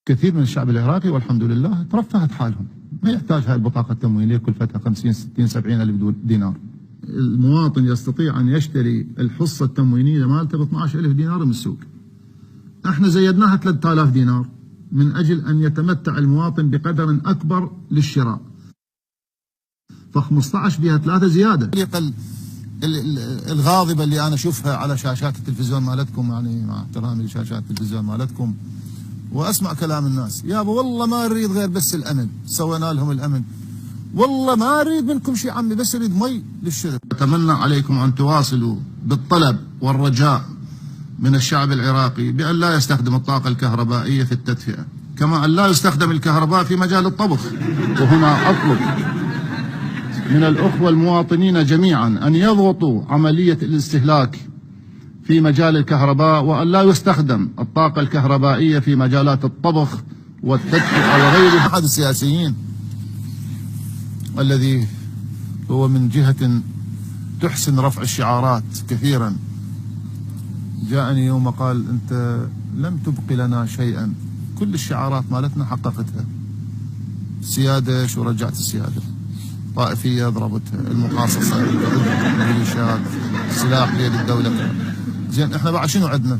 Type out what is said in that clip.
كثير من الشعب العراقي والحمد لله ترفهت حالهم، ما يحتاج هاي البطاقة التموينية كلفتها 50 60 70 ألف دينار. المواطن يستطيع أن يشتري الحصة التموينية مالته ب 12 ألف دينار من السوق. احنا زيدناها 3000 دينار من أجل أن يتمتع المواطن بقدر أكبر للشراء. ف15 بها 3 زيادة. الغاضبة اللي أنا أشوفها على شاشات التلفزيون مالتكم، يعني مع احترامي لشاشات التلفزيون مالتكم، وأسمع كلام الناس، يابا والله ما نريد غير بس الأمن، سوينا لهم الأمن، والله ما نريد منكم شيء عمي، بس نريد مي للشرب. أتمنى عليكم أن تواصلوا بالطلب والرجاء من الشعب العراقي بأن لا يستخدم الطاقة الكهربائية في التدفئة، كما أن لا يستخدم الكهرباء في مجال الطبخ. وهنا أطلب من الأخوة المواطنين جميعا أن يضغطوا عملية الاستهلاك في مجال الكهرباء، وأن لا يستخدم الطاقة الكهربائية في مجالات الطبخ والتدفئة وغيرها. أحد السياسيين الذي هو من جهة تحسن رفع الشعارات كثيرا جاءني يوم قال: أنت لم تبق لنا شيئا، كل الشعارات مالتنا حققتها. السيادة شو رجعت السيادة؟ طائفية ضربتها، المقاصصة، الميليشيات، سلاح بيد الدولة. زين احنا بعد شنو عندنا؟